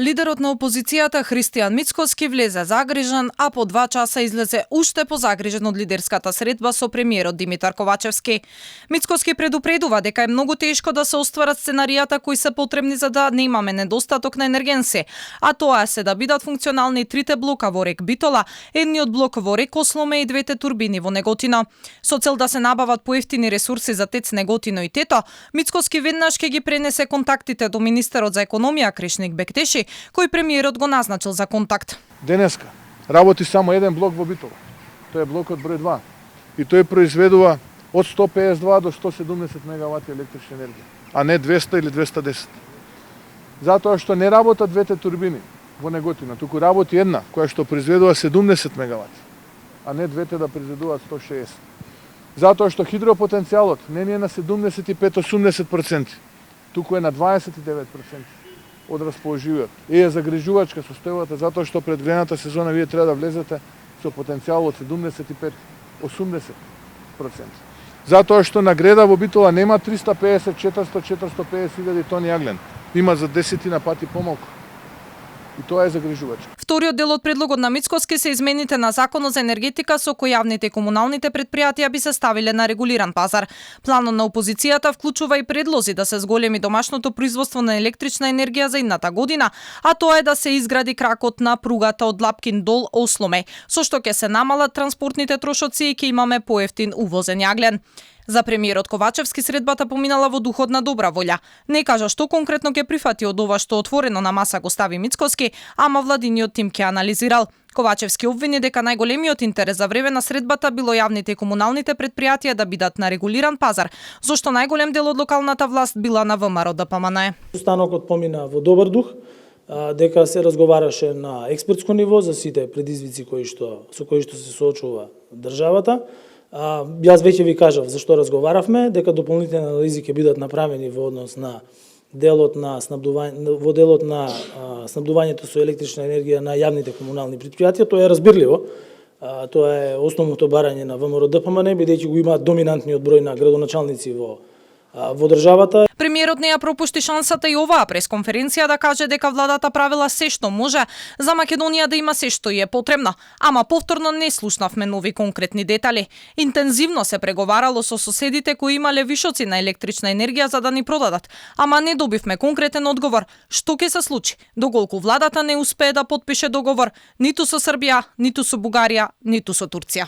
Лидерот на опозицијата Христијан Мицкоски влезе загрижен, а по 2 часа излезе уште позагрижен од лидерската средба со премиерот Димитар Ковачевски. Мицкоски предупредува дека е многу тешко да се остварат сценаријата кои се потребни за да не имаме недостаток на енергенси, а тоа се да бидат функционални трите блока во Рек Битола, едниот блок во Рек Осломе и двете турбини во Неготино. Со цел да се набават поевтини ресурси за ТЕЦ Неготино и Тето, Мицкоски веднаш ќе ги пренесе контактите до министерот за економија Кришник Бектеши, кој премиерот го назначил за контакт. Денеска работи само еден блок во Битола. Тој е блокот број 2. И тој произведува од 152 до 170 мегавати електрична енергија, а не 200 или 210. Затоа што не работат двете турбини во Неготино, туку работи една која што произведува 70 мегавати, а не двете да произведуваат 160. Затоа што хидропотенцијалот не е на 75-80%, туку е на 29%. Од расположивиот. Е загрижувачка состојбата затоа што пред грената сезона вие треба да влезете со потенцијал од 75-80%. Затоа што на греда во Битола нема 350, 400, 450 илјади тони јаглен. Има за 10 пати помалку. И тоа е загрижувачко. Вториот дел од предлогот на Мицкоски се измените на Законот за енергетика со кој јавните и комуналните предпријатија би се ставиле на регулиран пазар. Планот на опозицијата вклучува и предлози да се зголеми домашното производство на електрична енергија за идната година, а тоа е да се изгради кракот на пругата од Лапкин дол Осломе, со што ќе се намалат транспортните трошоци и ќе имаме поевтин увозен јаглен. За премиерот Ковачевски средбата поминала во духот на добра волја. Не кажа што конкретно ќе прифати од ова што отворено на маса го стави Мицкоски, ама владиниот тим ќе анализирал. Ковачевски обвини дека најголемиот интерес за време на средбата било јавните и комуналните предпријатија да бидат на регулиран пазар, зашто најголем дел од локалната власт била на ВМРО ДПМНЕ. Станокот помина во добар дух, дека се разговараше на експертско ниво за сите предизвици со кои што се соочува државата. Јас веќе ви кажав зашто разговаравме, дека дополнителни анализи ќе бидат направени во однос на делот на снабдувањето со електрична енергија на јавните комунални предпријатија. Тоа е разбирливо. Тоа е основното барање на ВМРО ДПМНЕ, бидејќи го имаат доминантниот број на градоначалници во државата. Премиерот не ја пропушти шансата и оваа пресконференција да каже дека владата правила се што може за Македонија да има се што е потребно, ама повторно не слушнавме нови конкретни детали. Интензивно се преговарало со соседите кои имале вишоци на електрична енергија за да ни продадат, ама не добивме конкретен одговор што ќе се случи доколку владата не успее да потпише договор ниту со Србија, ниту со Бугарија, ниту со Турција.